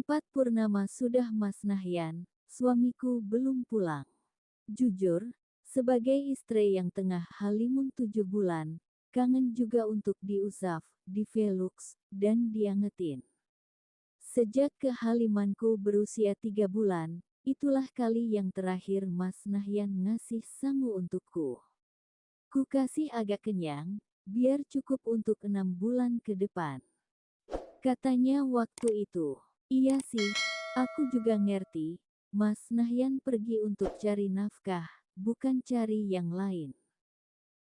4 purnama sudah Mas Nahyan, suamiku belum pulang. Jujur, sebagai istri yang tengah halimun 7 bulan, kangen juga untuk diusap, divelux, dan diangetin. Sejak kehalimanku berusia 3 bulan, itulah kali yang terakhir Mas Nahyan ngasih sangu untukku. Ku kasih agak kenyang, biar cukup untuk 6 bulan ke depan. Katanya waktu itu, iya sih, aku juga ngerti, Mas Nahyan pergi untuk cari nafkah, bukan cari yang lain.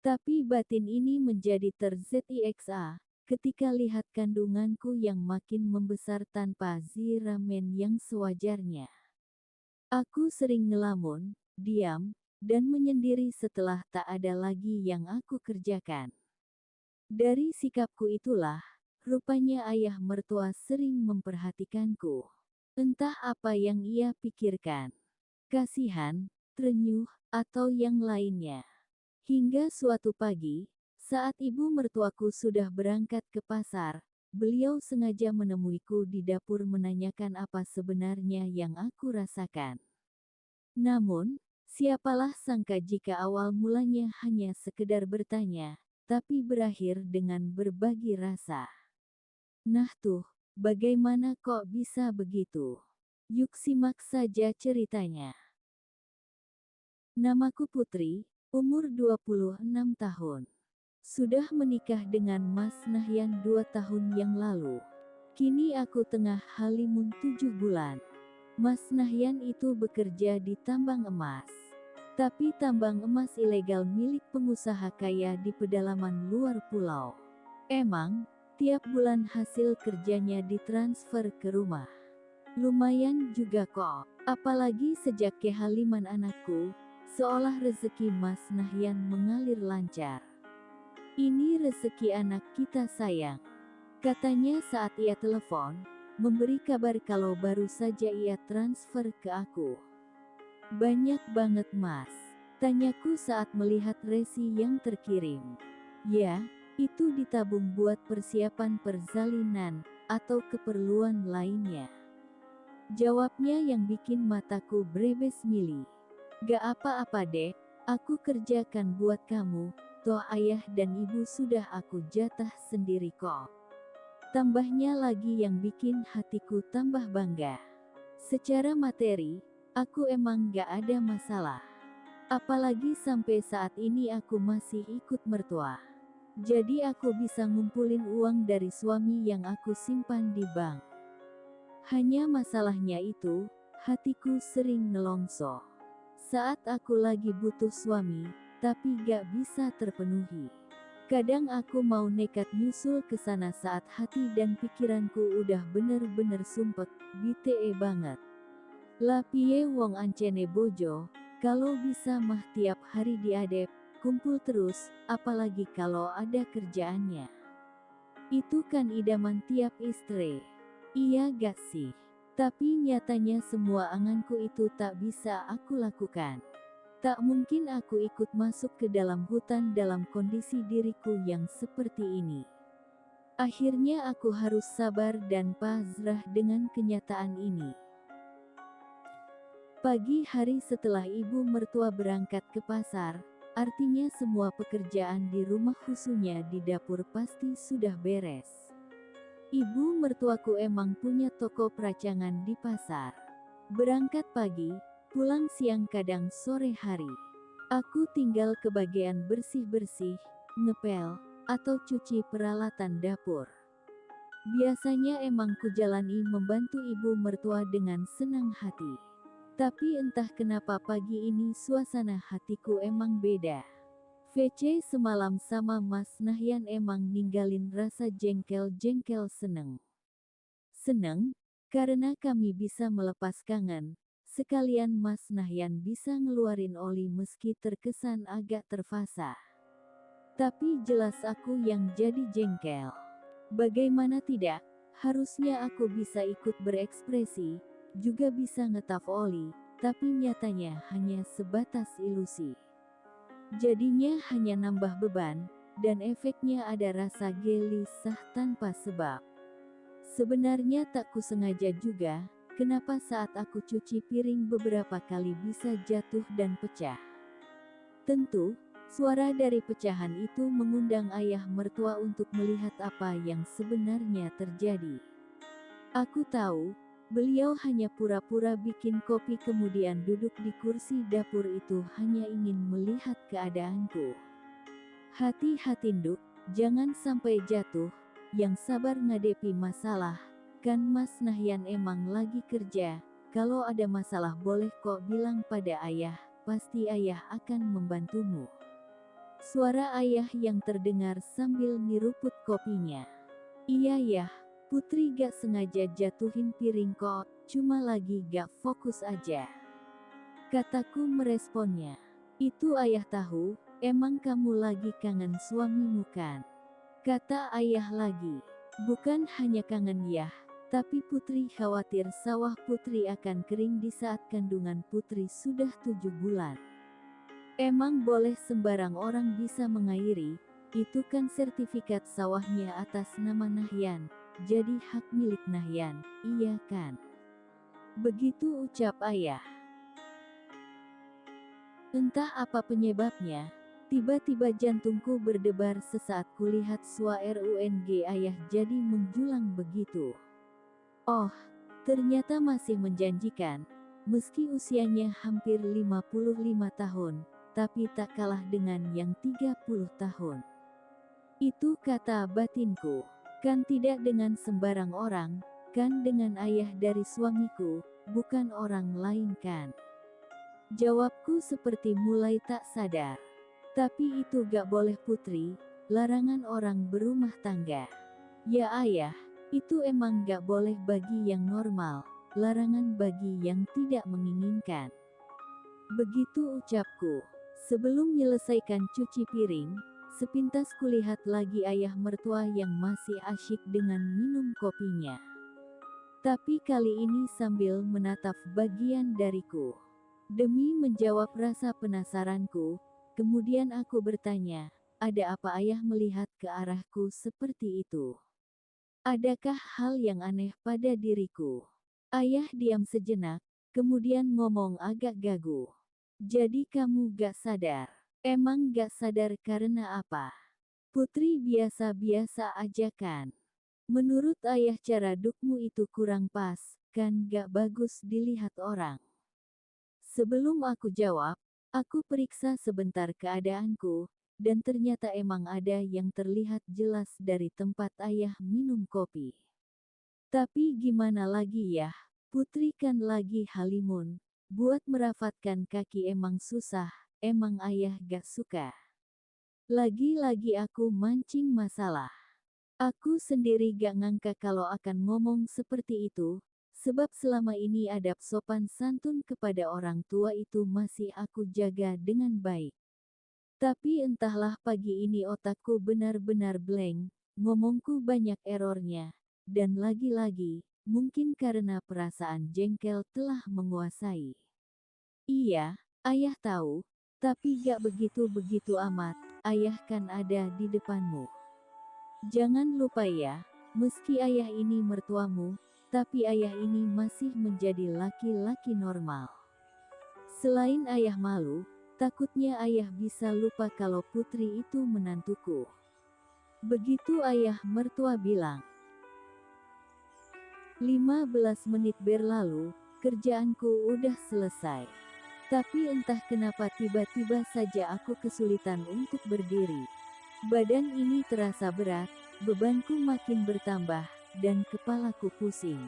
Tapi batin ini menjadi terziksa ketika lihat kandunganku yang makin membesar tanpa ziramen yang sewajarnya. Aku sering ngelamun, diam, dan menyendiri setelah tak ada lagi yang aku kerjakan. Dari sikapku itulah, rupanya ayah mertua sering memperhatikanku. Entah apa yang ia pikirkan. Kasihan, terenyuh, atau yang lainnya. Hingga suatu pagi, saat ibu mertuaku sudah berangkat ke pasar, beliau sengaja menemuiku di dapur menanyakan apa sebenarnya yang aku rasakan. Namun, siapalah sangka jika awal mulanya hanya sekedar bertanya, tapi berakhir dengan berbagi rasa. Nah tuh, bagaimana kok bisa begitu? Yuk simak saja ceritanya. Namaku Putri, umur 26 tahun. Sudah menikah dengan Mas Nahyan 2 tahun yang lalu. Kini aku tengah halimun 7 bulan. Mas Nahyan itu bekerja di tambang emas. Tapi tambang emas ilegal milik pengusaha kaya di pedalaman luar pulau. Emang, tiap bulan hasil kerjanya ditransfer ke rumah. Lumayan juga kok, apalagi sejak kehaliman anakku, seolah rezeki Mas Nahyan mengalir lancar. Ini rezeki anak kita sayang, katanya saat ia telepon, memberi kabar kalau baru saja ia transfer ke aku. Banyak banget Mas, tanyaku saat melihat resi yang terkirim. Ya, itu ditabung buat persiapan persalinan, atau keperluan lainnya. Jawabnya yang bikin mataku berebes mili. Gak apa-apa dek, aku kerjakan buat kamu, toh ayah dan ibu sudah aku jatah sendiri kok. Tambahnya lagi yang bikin hatiku tambah bangga. Secara materi, aku emang gak ada masalah. Apalagi sampai saat ini aku masih ikut mertua. Jadi aku bisa ngumpulin uang dari suami yang aku simpan di bank. Hanya masalahnya itu, hatiku sering nelongso. Saat aku lagi butuh suami, tapi gak bisa terpenuhi. Kadang aku mau nekat nyusul ke sana saat hati dan pikiranku udah bener-bener sumpek, bete banget. Lah piye wong ancene bojo, kalau bisa mah tiap hari diadep, kumpul terus, apalagi kalau ada kerjaannya. Itu kan idaman tiap istri. Iya gak sih? Tapi nyatanya semua anganku itu tak bisa aku lakukan. Tak mungkin aku ikut masuk ke dalam hutan dalam kondisi diriku yang seperti ini. Akhirnya aku harus sabar dan pasrah dengan kenyataan ini. Pagi hari setelah ibu mertua berangkat ke pasar, artinya semua pekerjaan di rumah khususnya di dapur pasti sudah beres. Ibu mertuaku emang punya toko peracangan di pasar. Berangkat pagi, pulang siang kadang sore hari. Aku tinggal ke bagian bersih-bersih, ngepel, atau cuci peralatan dapur. Biasanya emang kujalani membantu ibu mertua dengan senang hati. Tapi entah kenapa pagi ini suasana hatiku emang beda. VC semalam sama Mas Nahyan emang ninggalin rasa jengkel-jengkel seneng. Seneng, karena kami bisa melepas kangen, sekalian Mas Nahyan bisa ngeluarin oli meski terkesan agak terfasa. Tapi jelas aku yang jadi jengkel. Bagaimana tidak, harusnya aku bisa ikut berekspresi, juga bisa ngetaf oli, tapi nyatanya hanya sebatas ilusi. Jadinya hanya nambah beban, dan efeknya ada rasa gelisah tanpa sebab. Sebenarnya tak kusengaja juga, kenapa saat aku cuci piring beberapa kali bisa jatuh dan pecah. Tentu, suara dari pecahan itu mengundang ayah mertua untuk melihat apa yang sebenarnya terjadi. Aku tahu, beliau hanya pura-pura bikin kopi kemudian duduk di kursi dapur itu hanya ingin melihat keadaanku. Hati-hati Nduk, jangan sampai jatuh, yang sabar ngadepi masalah, kan Mas Nahyan emang lagi kerja, kalau ada masalah boleh kok bilang pada ayah, pasti ayah akan membantumu. Suara ayah yang terdengar sambil nyeruput kopinya. Iya ya, Putri gak sengaja jatuhin piring kok, cuma lagi gak fokus aja. Kataku meresponnya. Itu ayah tahu, emang kamu lagi kangen suamimu kan? Kata ayah lagi. Bukan hanya kangen ya, tapi Putri khawatir sawah Putri akan kering di saat kandungan Putri sudah 7 bulan. Emang boleh sembarang orang bisa mengairi, itu kan sertifikat sawahnya atas nama Nahyan, jadi hak milik Nahyan, iya kan? Begitu ucap ayah. Entah apa penyebabnya, tiba-tiba jantungku berdebar sesaat kulihat SWRUNG ayah jadi menjulang begitu. Oh, ternyata masih menjanjikan, meski usianya hampir 55 tahun, tapi tak kalah dengan yang 30 tahun. Itu kata batinku, kan tidak dengan sembarang orang, kan dengan ayah dari suamiku, bukan orang lain kan. Jawabku seperti mulai tak sadar. Tapi itu gak boleh Putri, larangan orang berumah tangga. Ya ayah, itu emang gak boleh bagi yang normal, larangan bagi yang tidak menginginkan. Begitu ucapku. Sebelum menyelesaikan cuci piring, sepintas kulihat lagi ayah mertua yang masih asyik dengan minum kopinya. Tapi kali ini sambil menatap bagian dariku. Demi menjawab rasa penasaranku, kemudian aku bertanya, ada apa ayah melihat ke arahku seperti itu? Adakah hal yang aneh pada diriku? Ayah diam sejenak, kemudian ngomong agak gagu. Jadi kamu gak sadar? Emang gak sadar karena apa? Putri biasa-biasa aja kan? Menurut ayah cara dukmu itu kurang pas, kan gak bagus dilihat orang. Sebelum aku jawab, aku periksa sebentar keadaanku, dan ternyata emang ada yang terlihat jelas dari tempat ayah minum kopi. Tapi gimana lagi ya, Putri kan lagi halimun, buat merafatkan kaki emang susah, emang ayah gak suka. Lagi-lagi aku mancing masalah. Aku sendiri gak ngangka kalau akan ngomong seperti itu, sebab selama ini adab sopan santun kepada orang tua itu masih aku jaga dengan baik. Tapi entahlah pagi ini otakku benar-benar blank, ngomongku banyak errornya, dan lagi-lagi, mungkin karena perasaan jengkel telah menguasai. Iya, ayah tahu, tapi gak begitu-begitu amat, ayah kan ada di depanmu. Jangan lupa ya, meski ayah ini mertuamu, tapi ayah ini masih menjadi laki-laki normal. Selain ayah malu, takutnya ayah bisa lupa kalau Putri itu menantuku. Begitu ayah mertua bilang. 15 menit berlalu, kerjaanku udah selesai. Tapi entah kenapa tiba-tiba saja aku kesulitan untuk berdiri. Badan ini terasa berat, bebanku makin bertambah, dan kepalaku pusing.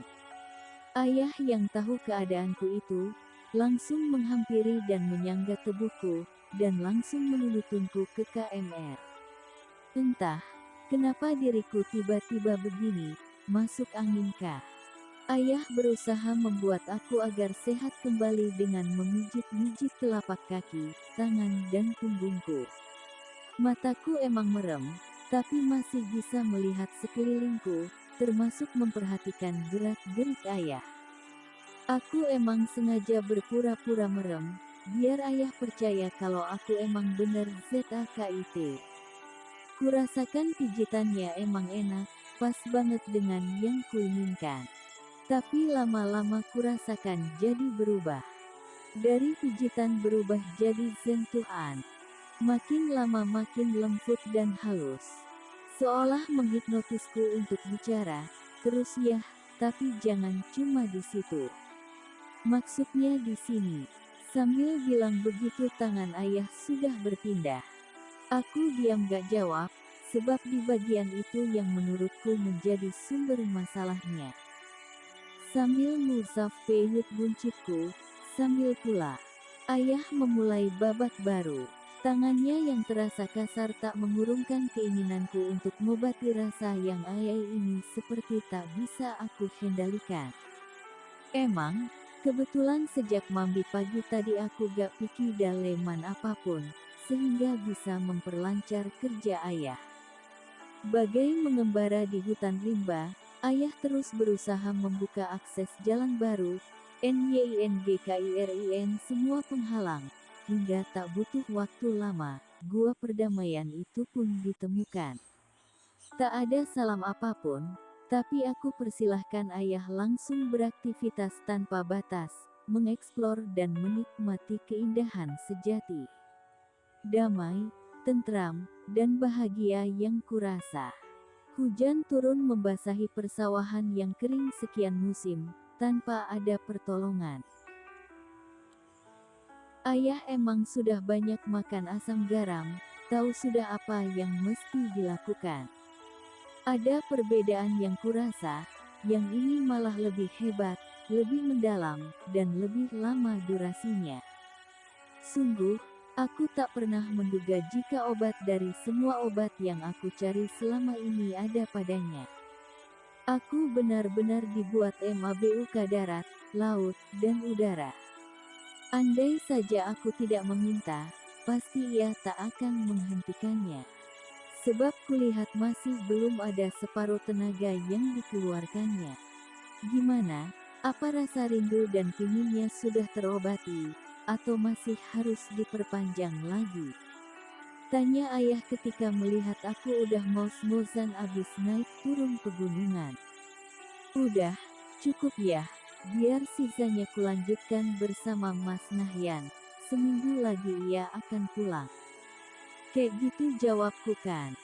Ayah yang tahu keadaanku itu, langsung menghampiri dan menyangga tubuhku, dan langsung menuntunku ke KMR. Entah, kenapa diriku tiba-tiba begini, masuk angin kah? Ayah berusaha membuat aku agar sehat kembali dengan memijit-mijit telapak kaki, tangan dan punggungku. Mataku emang merem, tapi masih bisa melihat sekelilingku, termasuk memperhatikan gerak-gerik ayah. Aku emang sengaja berpura-pura merem, biar ayah percaya kalau aku emang bener ZAKIT. Kurasakan pijitannya emang enak, pas banget dengan yang kuinginkan. Tapi lama-lama kurasakan jadi berubah. Dari pijitan berubah jadi sentuhan. Makin lama makin lembut dan halus. Seolah menghipnotisku untuk bicara, terus ya, tapi jangan cuma di situ. Maksudnya di sini. Sambil bilang begitu tangan ayah sudah berpindah. Aku diam gak jawab, sebab di bagian itu yang menurutku menjadi sumber masalahnya. Sambil ngusap peyut buncitku, sambil pula ayah memulai babak baru. Tangannya yang terasa kasar tak mengurungkan keinginanku untuk mengobati rasa yang ayah ini seperti tak bisa aku kendalikan. Emang, kebetulan sejak mandi pagi tadi aku gak pikir daleman apapun, sehingga bisa memperlancar kerja ayah. Bagai mengembara di hutan rimba, ayah terus berusaha membuka akses jalan baru, NYINGKIRIN semua penghalang, hingga tak butuh waktu lama, gua perdamaian itu pun ditemukan. Tak ada salam apapun, tapi aku persilahkan ayah langsung beraktivitas tanpa batas, mengeksplor dan menikmati keindahan sejati. Damai, tentram, dan bahagia yang kurasa. Hujan turun membasahi persawahan yang kering sekian musim, tanpa ada pertolongan. Ayah emang sudah banyak makan asam garam, tahu sudah apa yang mesti dilakukan. Ada perbedaan yang kurasa, yang ini malah lebih hebat, lebih mendalam, dan lebih lama durasinya. Sungguh, aku tak pernah menduga jika obat dari semua obat yang aku cari selama ini ada padanya. Aku benar-benar dibuat MABUK darat, laut, dan udara. Andai saja aku tidak meminta, pasti ia tak akan menghentikannya. Sebab kulihat masih belum ada separuh tenaga yang dikeluarkannya. Gimana? Apa rasa rindu dan pinginnya sudah terobati, atau masih harus diperpanjang lagi? Tanya ayah ketika melihat aku udah ngos-ngosan abis naik turun pegunungan. Udah, cukup ya, biar sisanya kulanjutkan bersama Mas Nahyan. Seminggu lagi ia akan pulang. Kayak gitu jawabku kan.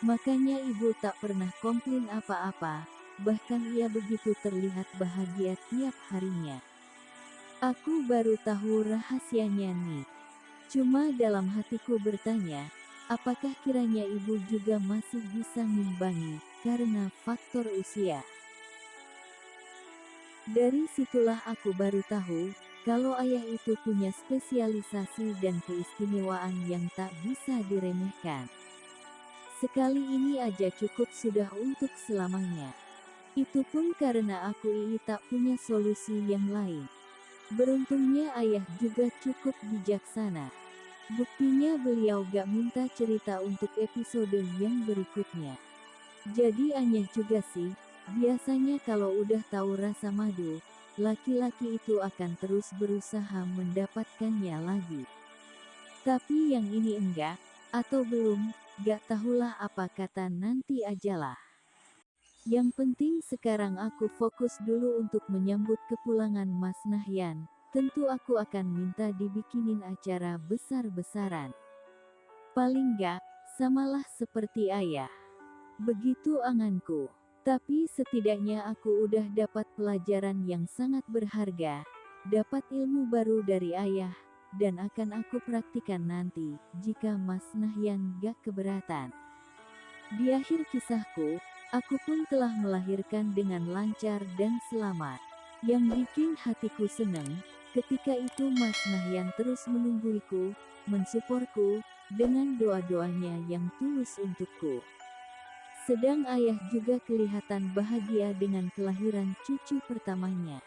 Makanya ibu tak pernah komplain apa-apa, bahkan ia begitu terlihat bahagia tiap harinya. Aku baru tahu rahasianya nih. Cuma dalam hatiku bertanya, apakah kiranya ibu juga masih bisa ngimbangi, karena faktor usia. Dari situlah aku baru tahu, kalau ayah itu punya spesialisasi dan keistimewaan yang tak bisa diremehkan. Sekali ini aja cukup sudah untuk selamanya. Itu pun karena aku ini tak punya solusi yang lain. Beruntungnya ayah juga cukup bijaksana. Buktinya beliau gak minta cerita untuk episode yang berikutnya. Jadi aneh juga sih, biasanya kalau udah tahu rasa madu, laki-laki itu akan terus berusaha mendapatkannya lagi. Tapi yang ini enggak, atau belum, gak tahulah apa kata nanti ajalah. Yang penting sekarang aku fokus dulu untuk menyambut kepulangan Mas Nahyan. Tentu aku akan minta dibikinin acara besar-besaran. Paling gak, samalah seperti ayah. Begitu anganku. Tapi setidaknya aku udah dapat pelajaran yang sangat berharga, dapat ilmu baru dari ayah, dan akan aku praktikan nanti, jika Mas Nahyan gak keberatan. Di akhir kisahku, aku pun telah melahirkan dengan lancar dan selamat. Yang bikin hatiku seneng, ketika itu Mas Nahyan terus menungguiku, mensupportku, dengan doa-doanya yang tulus untukku. Sedang ayah juga kelihatan bahagia dengan kelahiran cucu pertamanya.